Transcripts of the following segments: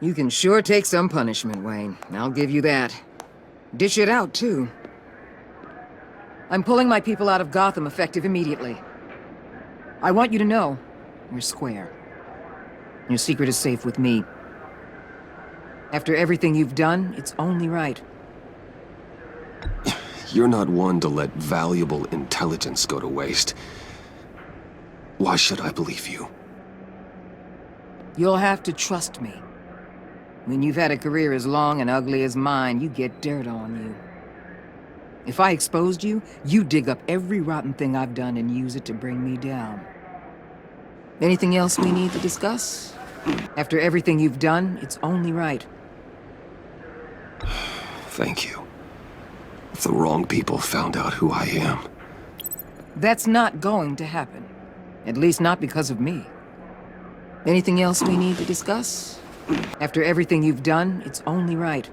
You can sure take some punishment, Wayne. I'll give you that. Dish it out, too. I'm pulling my people out of Gotham effective immediately. I want you to know, you're square. Your secret is safe with me. After everything you've done, it's only right. You're not one to let valuable intelligence go to waste. Why should I believe you? You'll have to trust me. When you've had a career as long and ugly as mine, you get dirt on you. If I exposed you, you'd dig up every rotten thing I've done and use it to bring me down. Anything else we need to discuss? After everything you've done, it's only right. Thank you. If the wrong people found out who I am... That's not going to happen. At least not because of me. Anything else we need to discuss? After everything you've done, it's only right.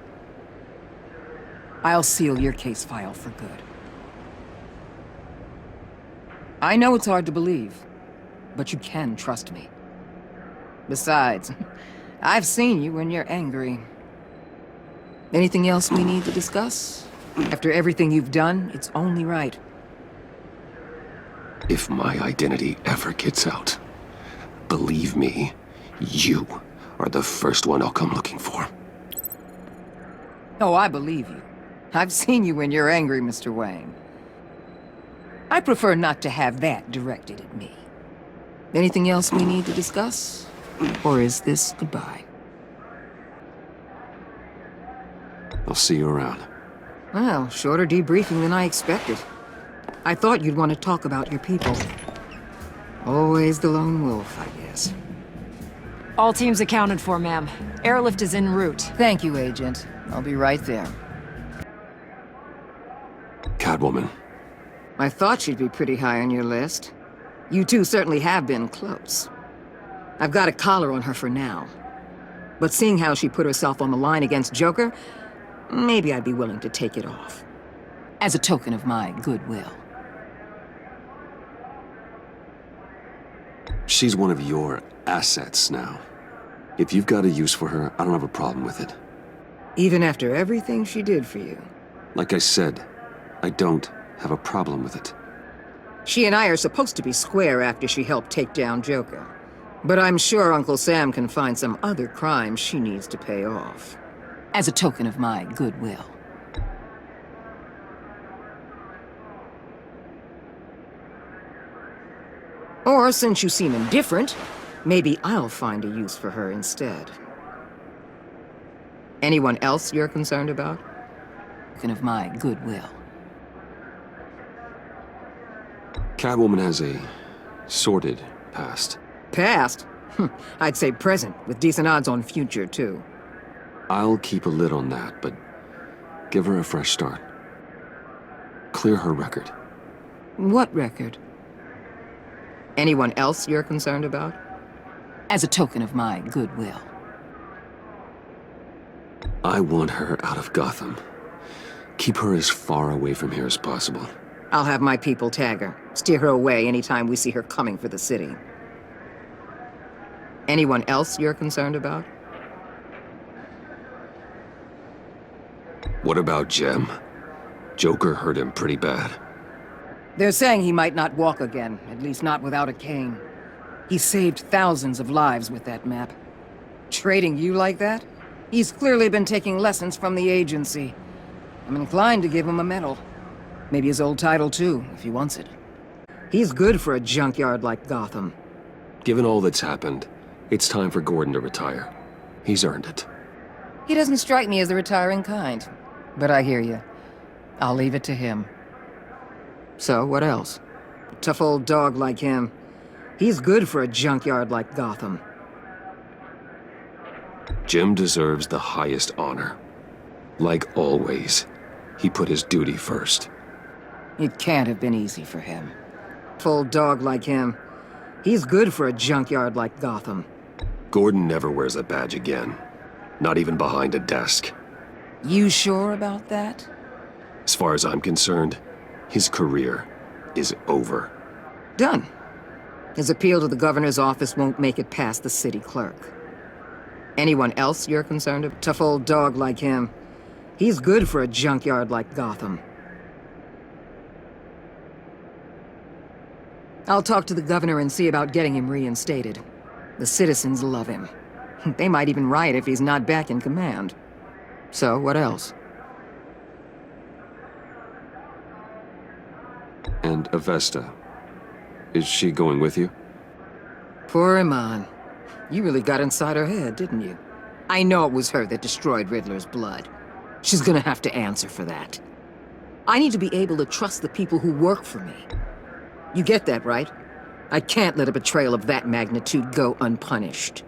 I'll seal your case file for good. I know it's hard to believe, but you can trust me. Besides, I've seen you when you're angry. Anything else we need to discuss? After everything you've done, it's only right. If my identity ever gets out, believe me, you are the first one I'll come looking for. Oh, I believe you. I've seen you when you're angry, Mr. Wayne. I prefer not to have that directed at me. Anything else we need to discuss? Or is this goodbye? I'll see you around. Well, shorter debriefing than I expected. I thought you'd want to talk about your people. Always the lone wolf, I guess. All teams accounted for, ma'am. Airlift is en route. Thank you, Agent. I'll be right there. Catwoman. I thought she'd be pretty high on your list. You two certainly have been close. I've got a collar on her for now. But seeing how she put herself on the line against Joker, maybe I'd be willing to take it off. As a token of my goodwill. She's one of your assets now. If you've got a use for her, I don't have a problem with it. Even after everything she did for you. Like I said, I don't have a problem with it. She and I are supposed to be square after she helped take down Joker. But I'm sure Uncle Sam can find some other crimes she needs to pay off. As a token of my goodwill. Or, since you seem indifferent, maybe I'll find a use for her instead. Anyone else you're concerned about? Token of my goodwill. Catwoman has a sordid past. Past? I'd say present, with decent odds on future, too. I'll keep a lid on that, but give her a fresh start. Clear her record. What record? Anyone else you're concerned about? As a token of my goodwill. I want her out of Gotham. Keep her as far away from here as possible. I'll have my people tag her, steer her away anytime we see her coming for the city. Anyone else you're concerned about? What about Jem? Joker hurt him pretty bad. They're saying he might not walk again, at least not without a cane. He saved thousands of lives with that map. Trading you like that? He's clearly been taking lessons from the agency. I'm inclined to give him a medal. Maybe his old title too, if he wants it. He's good for a junkyard like Gotham. Given all that's happened, it's time for Gordon to retire. He's earned it. He doesn't strike me as the retiring kind. But I hear you. I'll leave it to him. So, what else? A tough old dog like him. He's good for a junkyard like Gotham. Jim deserves the highest honor. Like always, he put his duty first. It can't have been easy for him. Full dog like him. He's good for a junkyard like Gotham. Gordon never wears a badge again. Not even behind a desk. You sure about that? As far as I'm concerned, his career is over. Done. His appeal to the governor's office won't make it past the city clerk. Anyone else you're concerned of? Tough old dog like him. He's good for a junkyard like Gotham. I'll talk to the governor and see about getting him reinstated. The citizens love him. They might even riot if he's not back in command. So, what else? And Avesta. Is she going with you? Poor Iman. You really got inside her head, didn't you? I know it was her that destroyed Riddler's blood. She's gonna have to answer for that. I need to be able to trust the people who work for me. You get that, right? I can't let a betrayal of that magnitude go unpunished.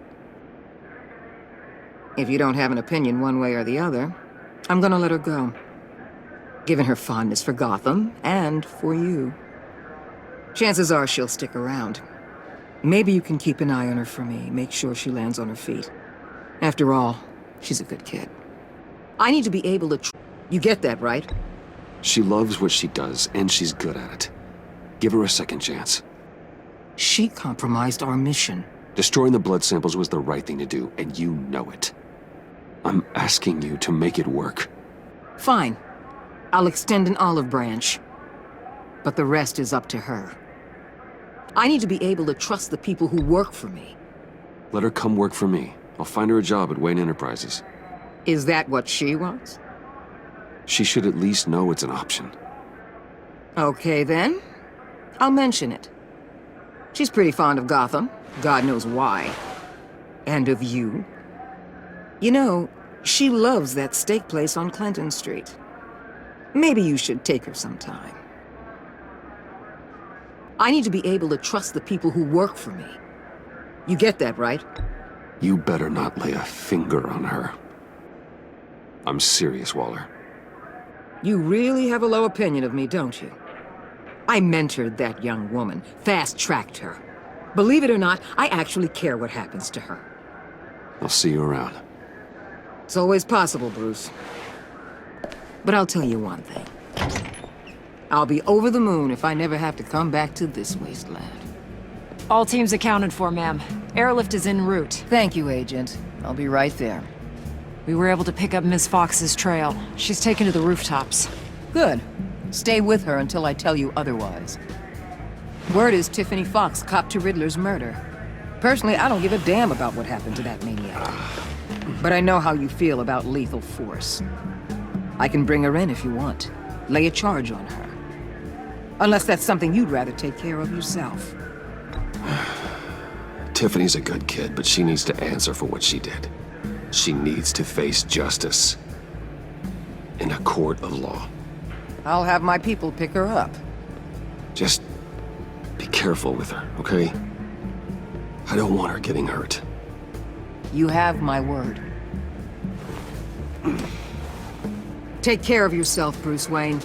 If you don't have an opinion one way or the other, I'm gonna let her go. Given her fondness for Gotham, and for you. Chances are she'll stick around. Maybe you can keep an eye on her for me, make sure she lands on her feet. After all, she's a good kid. I need to be able to You get that, right? She loves what she does, and she's good at it. Give her a second chance. She compromised our mission. Destroying the blood samples was the right thing to do, and you know it. I'm asking you to make it work. Fine. I'll extend an olive branch. But the rest is up to her. I need to be able to trust the people who work for me. Let her come work for me. I'll find her a job at Wayne Enterprises. Is that what she wants? She should at least know it's an option. Okay, then. I'll mention it. She's pretty fond of Gotham. God knows why. And of you. You know, she loves that steak place on Clinton Street. Maybe you should take her sometime. I need to be able to trust the people who work for me. You get that, right? You better not lay a finger on her. I'm serious, Waller. You really have a low opinion of me, don't you? I mentored that young woman, fast-tracked her. Believe it or not, I actually care what happens to her. I'll see you around. It's always possible, Bruce. But I'll tell you one thing. I'll be over the moon if I never have to come back to this wasteland. All teams accounted for, ma'am. Airlift is en route. Thank you, Agent. I'll be right there. We were able to pick up Miss Fox's trail. She's taken to the rooftops. Good. Stay with her until I tell you otherwise. Word is Tiffany Fox copped to Riddler's murder. Personally, I don't give a damn about what happened to that maniac. But I know how you feel about lethal force. I can bring her in if you want. Lay a charge on her. Unless that's something you'd rather take care of yourself. Tiffany's a good kid, but she needs to answer for what she did. She needs to face justice. In a court of law. I'll have my people pick her up. Just be careful with her, okay? I don't want her getting hurt. You have my word. Take care of yourself, Bruce Wayne.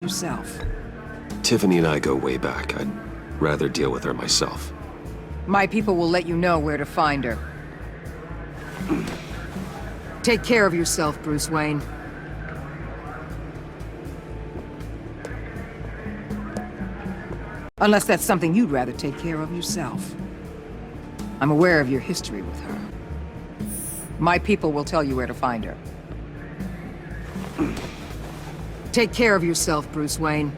Yourself. Tiffany and I go way back. I'd rather deal with her myself. My people will let you know where to find her. Take care of yourself, Bruce Wayne. Unless that's something you'd rather take care of yourself. I'm aware of your history with her. My people will tell you where to find her. Take care of yourself, Bruce Wayne.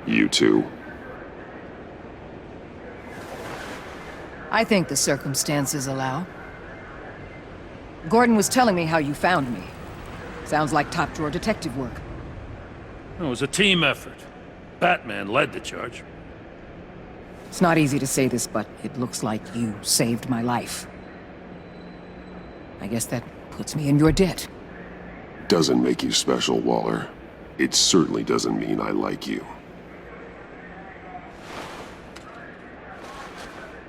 You too. I think the circumstances allow. Gordon was telling me how you found me. Sounds like top-drawer detective work. It was a team effort. Batman led the charge. It's not easy to say this, but it looks like you saved my life. I guess that puts me in your debt. Doesn't make you special, Waller. It certainly doesn't mean I like you.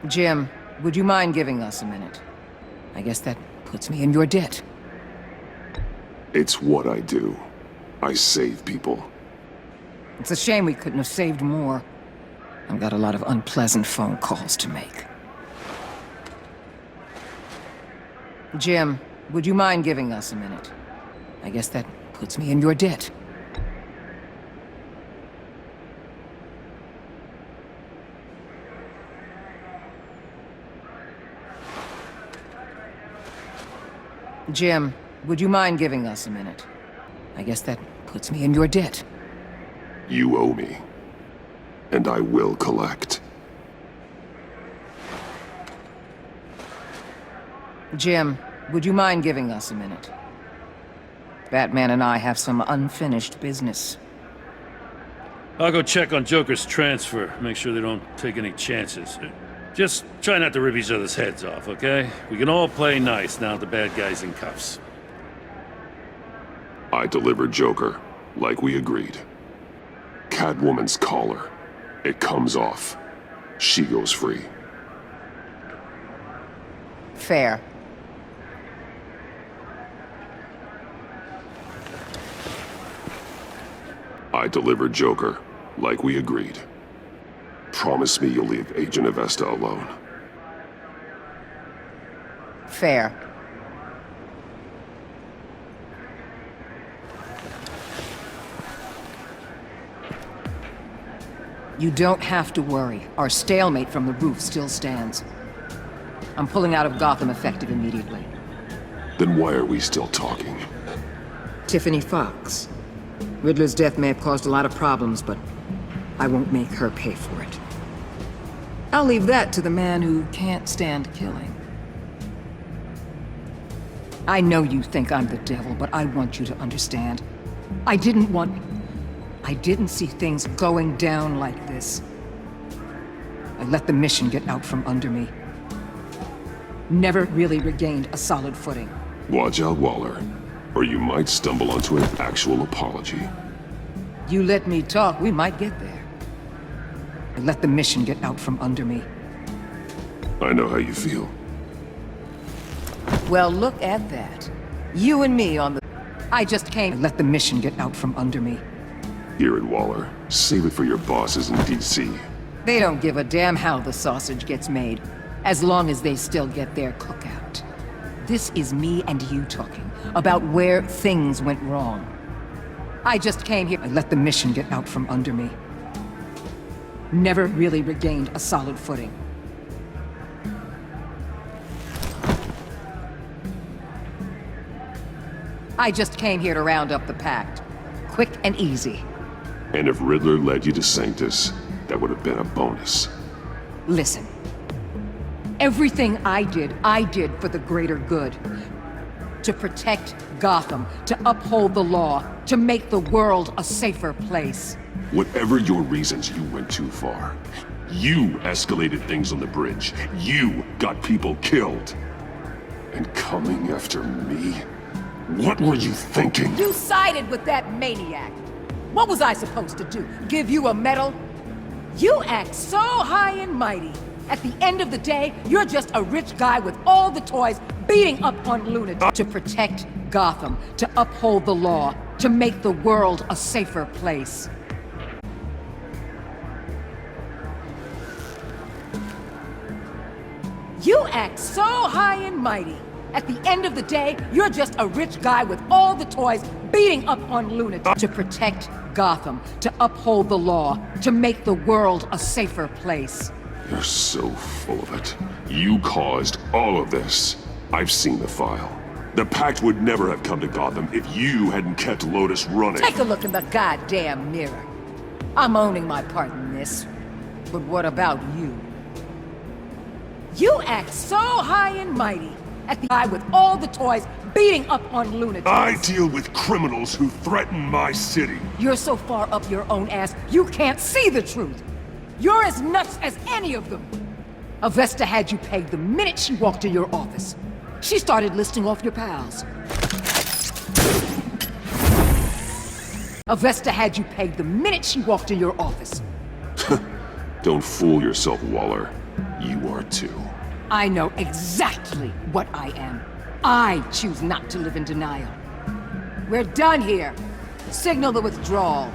Jim, would you mind giving us a minute? I guess that puts me in your debt. It's what I do. I save people. It's a shame we couldn't have saved more. I've got a lot of unpleasant phone calls to make. Jim, would you mind giving us a minute? I guess that puts me in your debt. Jim, would you mind giving us a minute? I guess that puts me in your debt. You owe me. And I will collect. Jim, would you mind giving us a minute? Batman and I have some unfinished business. I'll go check on Joker's transfer, make sure they don't take any chances. Just try not to rip each other's heads off, okay? We can all play nice now that the bad guy's in cuffs. I delivered Joker, like we agreed. Catwoman's collar. It comes off. She goes free. Fair. I delivered Joker, like we agreed. Promise me you'll leave Agent Avesta alone. Fair. You don't have to worry. Our stalemate from the roof still stands. I'm pulling out of Gotham effective immediately. Then why are we still talking? Tiffany Fox. Riddler's death may have caused a lot of problems, but I won't make her pay for it. I'll leave that to the man who can't stand killing. I know you think I'm the devil, but I want you to understand. I didn't see things going down like this. I let the mission get out from under me. Never really regained a solid footing. Watch out, Waller, or you might stumble onto an actual apology. You let me talk, we might get there. I let the mission get out from under me. I know how you feel. Well, look at that. You and me on the... I just came and let the mission get out from under me. Hear it, Waller. Save it for your bosses in D.C. They don't give a damn how the sausage gets made, as long as they still get their cookout. This is me and you talking about where things went wrong. I just came here and let the mission get out from under me. Never really regained a solid footing. I just came here to round up the pact. Quick and easy. And if Riddler led you to Sanctus, that would have been a bonus. Listen. Everything I did for the greater good. To protect Gotham, to uphold the law, to make the world a safer place. Whatever your reasons, you went too far. You escalated things on the bridge. You got people killed. And coming after me? What were you thinking? You sided with that maniac. What was I supposed to do? Give you a medal? You act so high and mighty. At the end of the day, you're just a rich guy with all the toys beating up on lunatics. To protect Gotham, to uphold the law, to make the world a safer place. You act so high and mighty. At the end of the day, you're just a rich guy with all the toys beating up on lunatics. To protect Gotham, to uphold the law, to make the world a safer place. You're so full of it. You caused all of this. I've seen the file. The Pact would never have come to Gotham if you hadn't kept Lotus running. Take a look in the goddamn mirror. I'm owning my part in this. But what about you? You act so high and mighty. At the guy with all the toys beating up on lunatics. I deal with criminals who threaten my city. You're so far up your own ass, you can't see the truth. You're as nuts as any of them! Avesta had you pegged the minute she walked in your office. She started listing off your pals. Avesta had you pegged the minute she walked in your office. Don't fool yourself, Waller. You are too. I know exactly what I am. I choose not to live in denial. We're done here. Signal the withdrawal.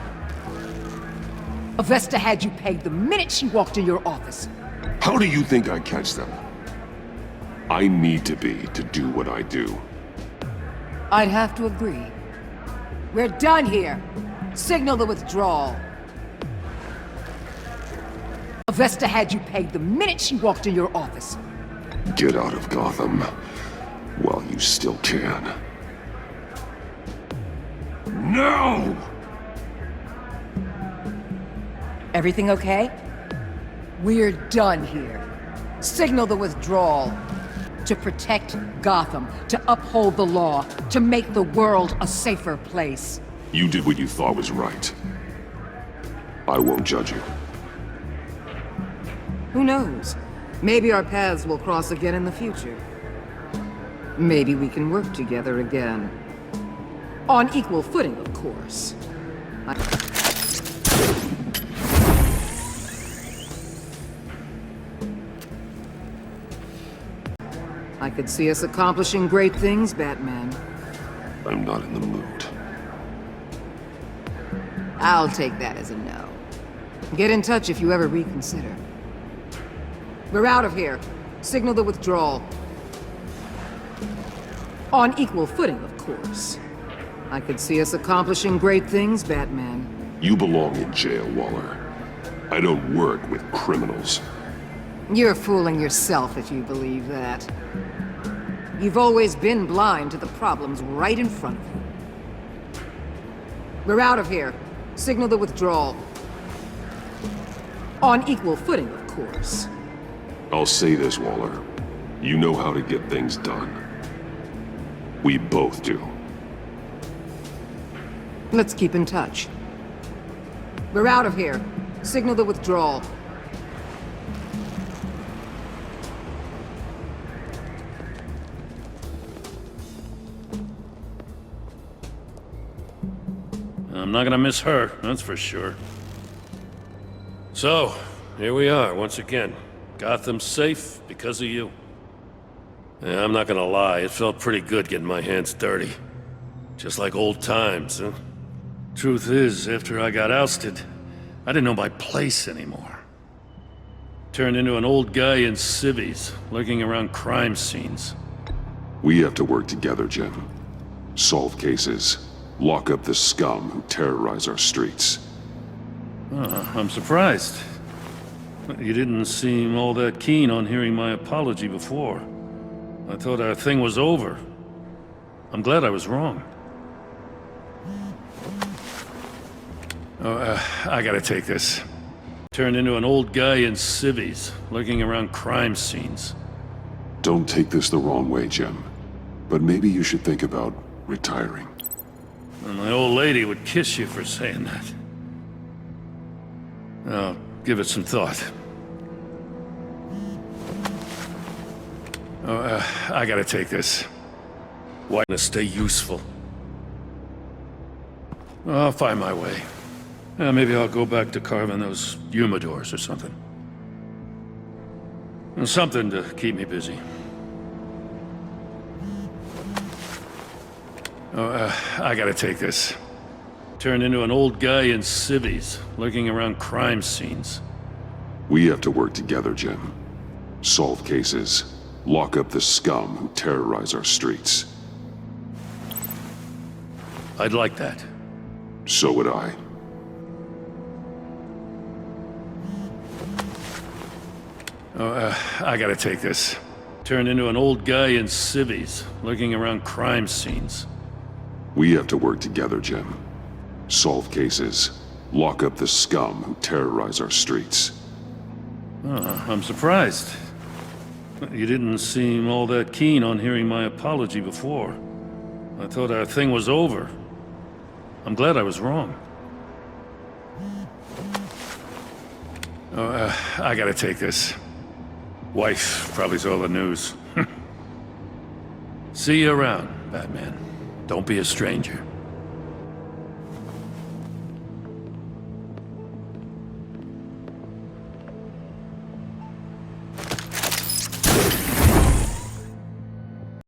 Avesta had you pegged the minute she walked in your office. How do you think I catch them? I need to be to do what I do. I'd have to agree. We're done here. Signal the withdrawal. Avesta had you pegged the minute she walked in your office. Get out of Gotham while you still can. No! Everything okay? We're done here. Signal the withdrawal. To protect Gotham, to uphold the law, to make the world a safer place. You did what you thought was right. I won't judge you. Who knows? Maybe our paths will cross again in the future. Maybe we can work together again. On equal footing, of course. I could see us accomplishing great things, Batman. I'm not in the mood. I'll take that as a no. Get in touch if you ever reconsider. We're out of here. Signal the withdrawal. On equal footing, of course. I could see us accomplishing great things, Batman. You belong in jail, Waller. I don't work with criminals. You're fooling yourself if you believe that. You've always been blind to the problems right in front of you. We're out of here. Signal the withdrawal. On equal footing, of course. I'll say this, Waller. You know how to get things done. We both do. Let's keep in touch. We're out of here. Signal the withdrawal. I'm not gonna miss her, that's for sure. So, here we are, once again. Gotham's safe because of you. Yeah, I'm not gonna lie, it felt pretty good getting my hands dirty. Just like old times, huh? Truth is, after I got ousted, I didn't know my place anymore. Turned into an old guy in civvies, lurking around crime scenes. We have to work together, Jim. Solve cases. Lock up the scum who terrorize our streets. I'm surprised. You didn't seem all that keen on hearing my apology before. I thought our thing was over. I'm glad I was wrong. I gotta take this. Turned into an old guy in civvies, lurking around crime scenes. Don't take this the wrong way, Jim. But maybe you should think about retiring. And my old lady would kiss you for saying that. I'll give it some thought. I gotta take this. Why not stay useful? I'll find my way. Maybe I'll go back to carving those humidors or something. And something to keep me busy. I gotta take this. Turned into an old guy in civvies, lurking around crime scenes. We have to work together, Jim. Solve cases. Lock up the scum who terrorize our streets. I'd like that. So would I. I gotta take this. Turned into an old guy in civvies, lurking around crime scenes. We have to work together, Jim. Solve cases. Lock up the scum who terrorize our streets. I'm surprised. You didn't seem all that keen on hearing my apology before. I thought our thing was over. I'm glad I was wrong. I gotta take this. Wife probably saw the news. See you around, Batman. Don't be a stranger.